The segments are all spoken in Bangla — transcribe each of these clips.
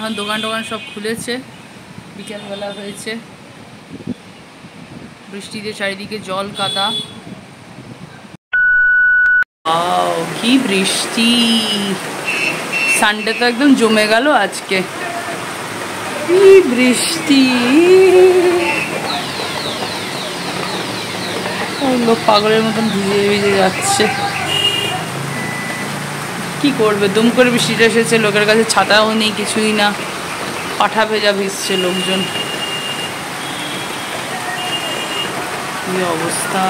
এখন দোকান টোকান সব খুলেছে, বিকেলবেলা হয়েছে, বৃষ্টিতে চারিদিকে জল কাদা। কি বৃষ্টি, সানডে তো একদম জমে গেল আজকে। কি বৃষ্টি, লোক পাগলের মতন ভিজে ভিজে যাচ্ছে। কি করবে, দুম করে বৃষ্টিটা এসেছে, লোকের কাছে ছাতাও নেই, কিছুই না, পাঠা ভেজা ভিজছে লোকজন। কি অবস্থা,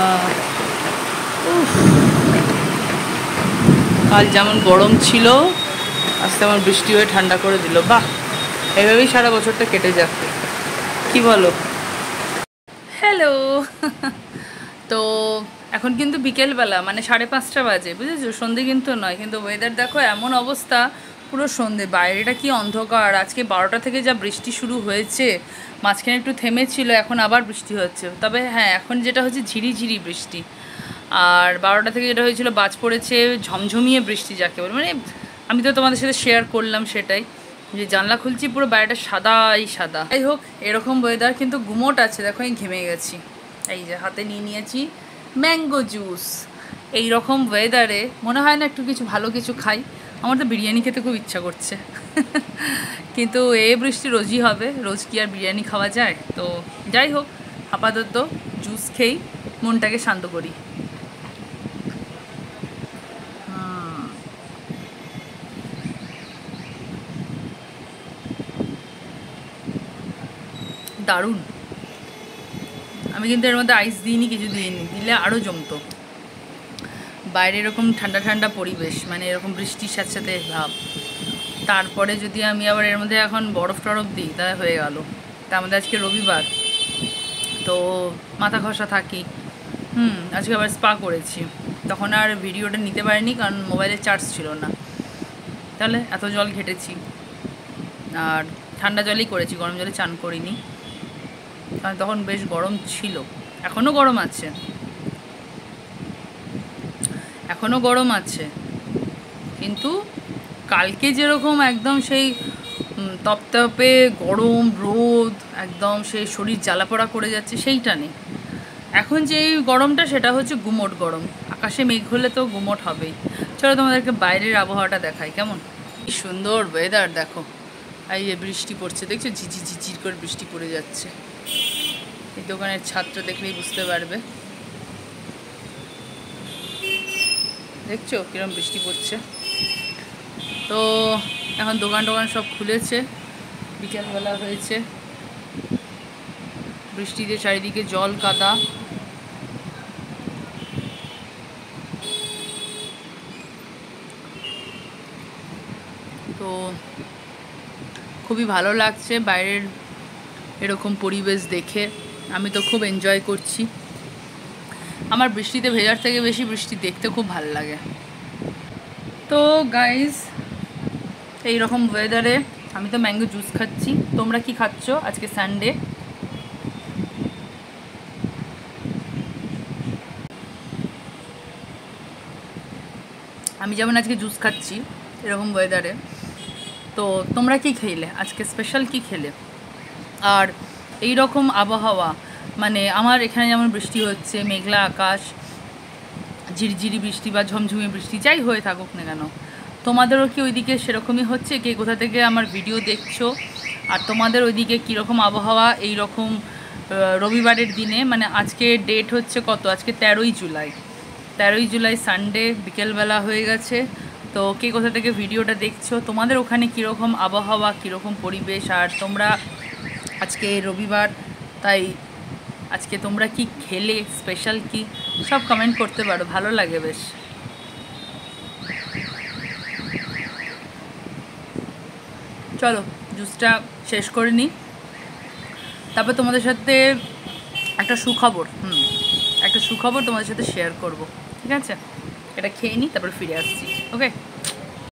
কাল যেমন গরম ছিল আজ তেমন বৃষ্টি হয়ে ঠান্ডা করে দিল। বাহ, এভাবেই সারা বছরটা কেটে যাক, কি বলো? হ্যালো তো এখন কিন্তু বিকেলবেলা, মানে 5:30 বাজে, বুঝেছো? সন্ধে কিন্তু নয়, কিন্তু ওয়েদার দেখো এমন অবস্থা, পুরো সন্ধে, বাইরেটা কি অন্ধকার। আজকে 12টা থেকে যা বৃষ্টি শুরু হয়েছে, মাঝখানে একটু থেমেছিল, এখন আবার বৃষ্টি হচ্ছে। তবে হ্যাঁ, এখন যেটা হচ্ছে ঝিরিঝিরি বৃষ্টি, আর 12টা থেকে যেটা হয়েছিল বাজ পড়েছে, ঝমঝমিয়ে বৃষ্টি যাকে বলে। মানে আমি তো তোমাদের সাথে শেয়ার করলাম সেটাই, যে জানলা খুলছি পুরো বাইরেটা সাদাই সাদা। যাই হোক, এরকম ওয়েদার কিন্তু গুমোট আছে। দেখো আমি ঘেমে গেছি, এই যে হাতে নিয়ে নিয়েছি ম্যাঙ্গো জুস। এই রকম ওয়েদারে মনে হয় না একটু কিছু ভালো কিছু খাই। আমার তো বিরিয়ানি খেতে খুব ইচ্ছা করছে কিন্তু বৃষ্টি রোজই হবে, রোজ কি আর বিরিয়ানি খাওয়া যায়? তো যাই হোক, আপাতত জুস খেয়েই মনটাকে শান্ত করি। দারুণ। আমি কিন্তু এর মধ্যে আইস দিইনি, কিছু দিইনি, দিলে আরও জমতো। বাইরে এরকম ঠান্ডা ঠান্ডা পরিবেশ, মানে এরকম বৃষ্টির সাথে সাথে ভাব, তারপরে যদি আমি আবার এর মধ্যে এখন বরফ টরফ দিই তাহলে হয়ে গেল। তার মধ্যে আজকে রবিবার, তো মাথা ঘষা থাকি। আজকে আবার স্পা করেছি, তখন আর ভিডিওটা নিতে পারিনি কারণ মোবাইলে চার্জ ছিল না। তাহলে এত জল ঘেটেছি, আর ঠান্ডা জলেই করেছি, গরম জলে চান করিনি, কারণ তখন বেশ গরম ছিল। এখনও গরম আছে, এখনও গরম আছে, কিন্তু কালকে যেরকম একদম সেই তপতপে গরম রোদ, একদম সেই শরীর জ্বালাপোড়া করে যাচ্ছে, সেইটা নেই। এখন যে গরমটা সেটা হচ্ছে গুমোট গরম, আকাশে মেঘ হলে তো গুমোট হবেই। চলো তোমাদেরকে বাইরের আবহাওয়াটা দেখাই, কেমন কি সুন্দর ওয়েদার। দেখো এই যে বৃষ্টি পড়ছে, দেখছো ঝিঝি ঝিঝির করে বৃষ্টি পড়ে যাচ্ছে। এই দোকানের ছাদটা দেখলেই বুঝতে পারবে, দেখছো কিরম বৃষ্টি পড়ছে। তো এখন দোকান টোকান সব খুলেছে, বিকেলবেলা হয়েছে, বৃষ্টিতে চারিদিকে জল কাদা। তো খুবই ভালো লাগছে বাইরের এরকম পরিবেশ দেখে, আমি তো খুব এনজয় করছি। আমার বৃষ্টিতে ভেজার থেকে বেশি বৃষ্টি দেখতে খুব ভালো লাগে। তো গাইজ, এইরকম ওয়েদারে আমি তো ম্যাঙ্গো জুস খাচ্ছি, তোমরা কি খাচ্ছ আজকে সানডে? আমি যেমন আজকে জুস খাচ্ছি এরকম ওয়েদারে, তো তোমরা কি খেলে আজকে, স্পেশাল কি খেলে? আর এই রকম আবহাওয়া, মানে আমার এখানে যেমন বৃষ্টি হচ্ছে, মেঘলা আকাশ, ঝিরিঝিরি বৃষ্টি বা ঝমঝমি বৃষ্টি যাই হয়ে থাকুক না কেন, তোমাদেরও কি ওইদিকে সেরকমই হচ্ছে? কে কোথা থেকে আমার ভিডিও দেখছো, আর তোমাদের ওইদিকে কীরকম আবহাওয়া এই রকম রবিবারের দিনে? মানে আজকে ডেট হচ্ছে কত, আজকে 13ই জুলাই, 13ই জুলাই সানডে, বিকেলবেলা হয়ে গেছে। তো কে কোথা থেকে ভিডিওটা দেখছো, তোমাদের ওখানে কীরকম আবহাওয়া, কীরকম পরিবেশ, আর তোমরা আজকে রবিবার, তাই আজকে তোমরা কি খেলে, স্পেশাল কি, সব কমেন্ট করতে পারো, ভালো লাগে বেশ। চলো জুসটা শেষ করে নিই, তারপর তোমাদের সাথে একটা সুখবর তোমাদের সাথে শেয়ার করব, ঠিক আছে? এটা খেয়ে নিই, তারপর ফিরে আসছি, ওকে?